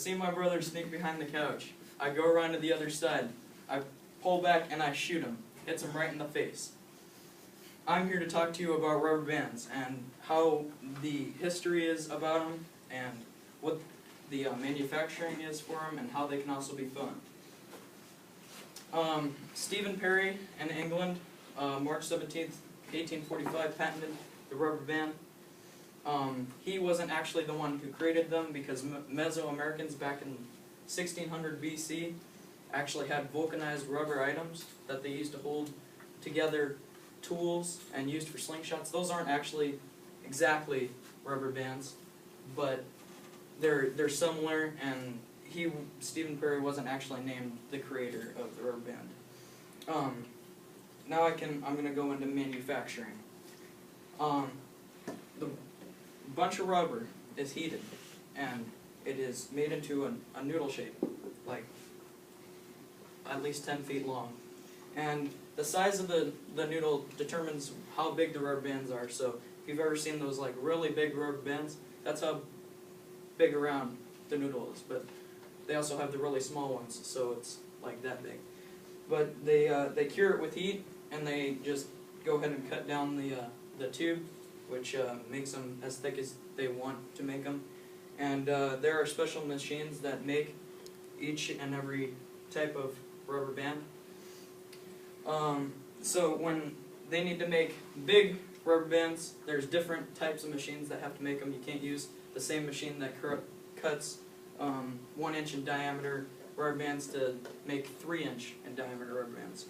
see my brother sneak behind the couch. I go around to the other side. I pull back and I shoot him. Hits him right in the face. I'm here to talk to you about rubber bands and how the history is about them and what the manufacturing is for them and how they can also be fun. Stephen Perry in England, March 17th, 1845, patented the rubber band. He wasn't actually the one who created them because Mesoamericans back in 1600 BC actually had vulcanized rubber items that they used to hold together tools and used for slingshots. Those aren't actually exactly rubber bands, but they're similar, and Stephen Perry wasn't actually named the creator of the rubber band. Now I'm going to go into manufacturing. The bunch of rubber is heated, and it is made into a noodle shape, like at least 10 feet long. And the size of the noodle determines how big the rubber bands are. So if you've ever seen those like really big rubber bands, that's how big around the noodle is. But they also have the really small ones, so it's like that big. But they cure it with heat, and they just go ahead and cut down the tube, which makes them as thick as they want to make them. And there are special machines that make each and every type of rubber band. So when they need to make big rubber bands, there's different types of machines that have to make them. You can't use the same machine that cuts 1 inch in diameter rubber bands to make 3 inch in diameter rubber bands.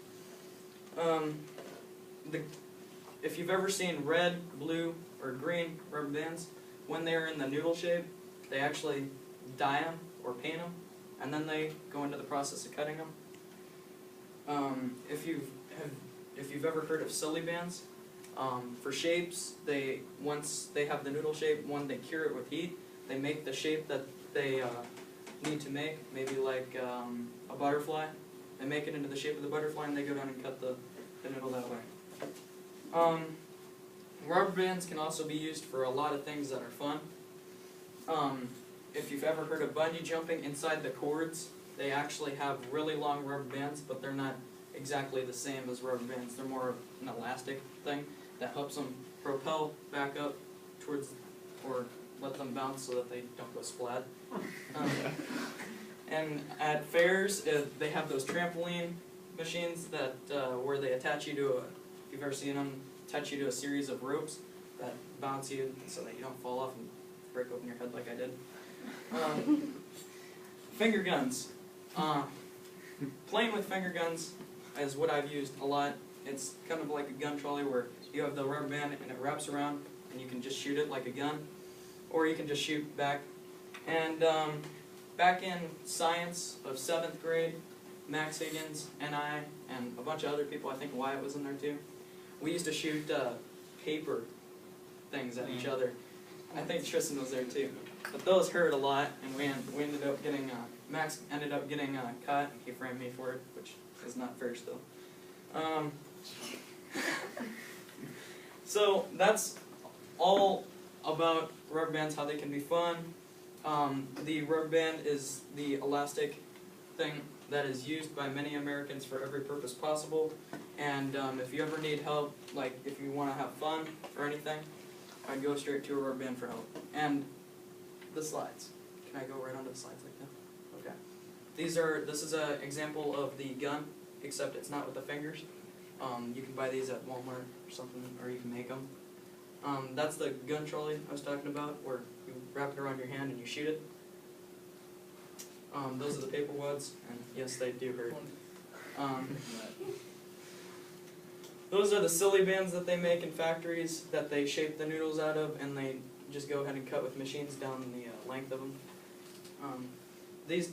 If you've ever seen red, blue, or green rubber bands, when they're in the noodle shape, they actually dye them or paint them, and then they go into the process of cutting them. If you've ever heard of silly bands, for shapes, once they have the noodle shape, when they cure it with heat, they make the shape that they need to make, maybe like a butterfly. They make it into the shape of the butterfly, and they go down and cut the noodle that way. Rubber bands can also be used for a lot of things that are fun. If you've ever heard of bungee jumping, inside the cords, they actually have really long rubber bands, but they're not exactly the same as rubber bands. They're more of an elastic thing that helps them propel back up towards, or let them bounce so that they don't go splat. And at fairs, they have those trampoline machines that where they attach you to if you've ever seen them, attach you to a series of ropes that bounce you so that you don't fall off and break open your head like I did. Finger guns. Playing with finger guns is what I've used a lot. It's kind of like a gun trolley where you have the rubber band and it wraps around and you can just shoot it like a gun, or you can just shoot back. And back in science of 7th grade, Max Higgins and I, and a bunch of other people, I think Wyatt was in there too, we used to shoot paper things at each other. I think Tristan was there too. But those hurt a lot, and we ended up getting, Max ended up getting caught, and he framed me for it, which is not fair still. So that's all about rubber bands, how they can be fun. The rubber band is the elastic thing that is used by many Americans for every purpose possible. And if you ever need help, like if you want to have fun or anything, I'd go straight to a rubber band for help. And the slides. Can I go right onto the slides like that? Okay. This is an example of the gun, except it's not with the fingers. You can buy these at Walmart or something, or you can make them. That's the gun trolley I was talking about, where you wrap it around your hand and you shoot it. Those are the paper wads, and yes, they do hurt. Those are the silly bands that they make in factories that they shape the noodles out of, and they just go ahead and cut with machines down the length of them. This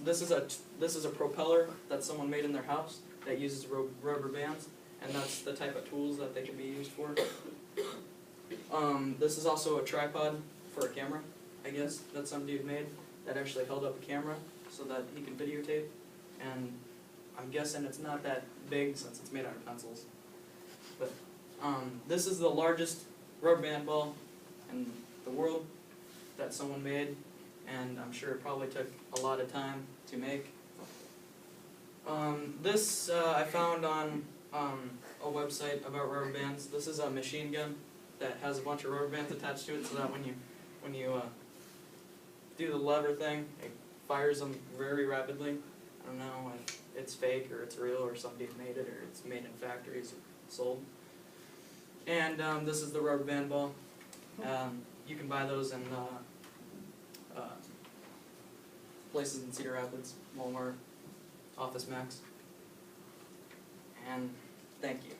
is a propeller that someone made in their house that uses rubber bands, and that's the type of tools that they can be used for. This is also a tripod for a camera, I guess, that some dude made that actually held up a camera so that he can videotape. And I'm guessing it's not that big since it's made out of pencils. But this is the largest rubber band ball in the world that someone made. and I'm sure it probably took a lot of time to make. This I found on a website about rubber bands. This is a machine gun that has a bunch of rubber bands attached to it, so that when you do the lever thing, it fires them very rapidly. I don't know if it's fake or it's real or somebody made it or it's made in factories or sold. And this is the rubber band ball. You can buy those in places in Cedar Rapids, Walmart, Office Max. And thank you.